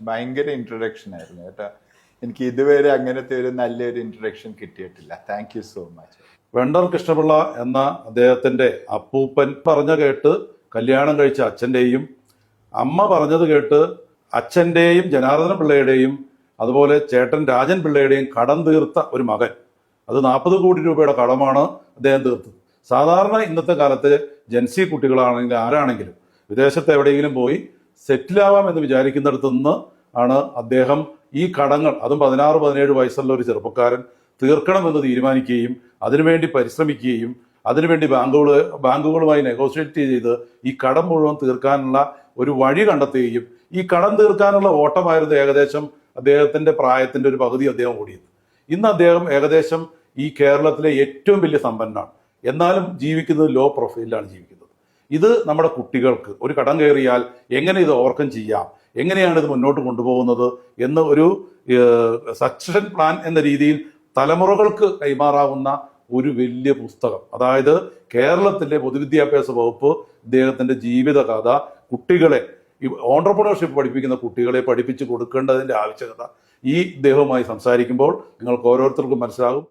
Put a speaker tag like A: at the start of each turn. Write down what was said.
A: ഭയങ്കര ഇൻട്രൊഡക്ഷൻ ആയിരുന്നു കേട്ടോ. എനിക്ക് ഇതുവരെ അങ്ങനത്തെ ഒരു നല്ലൊരു ഇൻട്രൊഡക്ഷൻ കിട്ടിയിട്ടില്ല. Thank you so much.
B: Vendar Krishnapillai എന്ന അദ്ദേഹത്തിന്റെ അപ്പൂപ്പൻ പറഞ്ഞ കേട്ട് കല്യാണം കഴിച്ച അച്ഛൻ്റെയും അമ്മ പറഞ്ഞത് കേട്ട് അച്ഛൻ്റെയും ജനാർദ്ദന പിള്ളയുടെയും അതുപോലെ ചേട്ടൻ രാജൻ പിള്ളയുടെയും കടം തീർത്ത ഒരു മകൻ. അത് 40 കോടി രൂപയുടെ കടമാണ് അദ്ദേഹം തീർത്തത്. സാധാരണ ഇന്നത്തെ കാലത്ത് ജൻസി കുട്ടികളാണെങ്കിലും ആരാണെങ്കിലും വിദേശത്ത് എവിടെയെങ്കിലും പോയി സെറ്റിലാവാം എന്ന് വിചാരിക്കുന്നിടത്തു നിന്ന് ആണ് അദ്ദേഹം ഈ കടങ്ങൾ, അതും 16-17 വയസ്സുള്ള ഒരു ചെറുപ്പക്കാരൻ തീർക്കണമെന്ന് തീരുമാനിക്കുകയും അതിനുവേണ്ടി പരിശ്രമിക്കുകയും അതിനുവേണ്ടി ബാങ്കുകളുമായി നെഗോഷിയേറ്റ് ചെയ്ത് ഈ കടം മുഴുവൻ തീർക്കാനുള്ള ഒരു വഴി കണ്ടെത്തുകയും ഈ കടം തീർക്കാനുള്ള ഓട്ടമായിരുന്നു ഏകദേശം അദ്ദേഹത്തിന്റെ പ്രായത്തിന്റെ ഒരു പകുതി അദ്ദേഹം ഓടിയത്. ഇന്ന് അദ്ദേഹം ഏകദേശം ഈ കേരളത്തിലെ ഏറ്റവും വലിയ സമ്പന്നനാണ്. എന്നാലും ജീവിക്കുന്നത് ലോ പ്രൊഫൈലിലാണ് ജീവിക്കുന്നത്. ഇത് നമ്മുടെ കുട്ടികൾക്ക് ഒരു കടം കയറിയാൽ എങ്ങനെ ഇത് ഓവർകം ചെയ്യാം, എങ്ങനെയാണ് ഇത് മുന്നോട്ട് കൊണ്ടുപോകുന്നത് എന്ന് ഒരു സക്സഷൻ പ്ലാൻ എന്ന രീതിയിൽ തലമുറകൾക്ക് കൈമാറാവുന്ന ഒരു വലിയ പുസ്തകം. അതായത് കേരളത്തിലെ പൊതുവിദ്യാഭ്യാസ വകുപ്പ് ഇദ്ദേഹത്തിന്റെ ജീവിതകഥ കുട്ടികളെ, ഈ ഓൺട്രപ്രണർഷിപ്പ് പഠിപ്പിക്കുന്ന കുട്ടികളെ പഠിപ്പിച്ചു കൊടുക്കേണ്ടതിന്റെ ആവശ്യകത ഈ ഇദ്ദേഹവുമായി സംസാരിക്കുമ്പോൾ നിങ്ങൾക്ക് ഓരോരുത്തർക്കും മനസ്സിലാകും.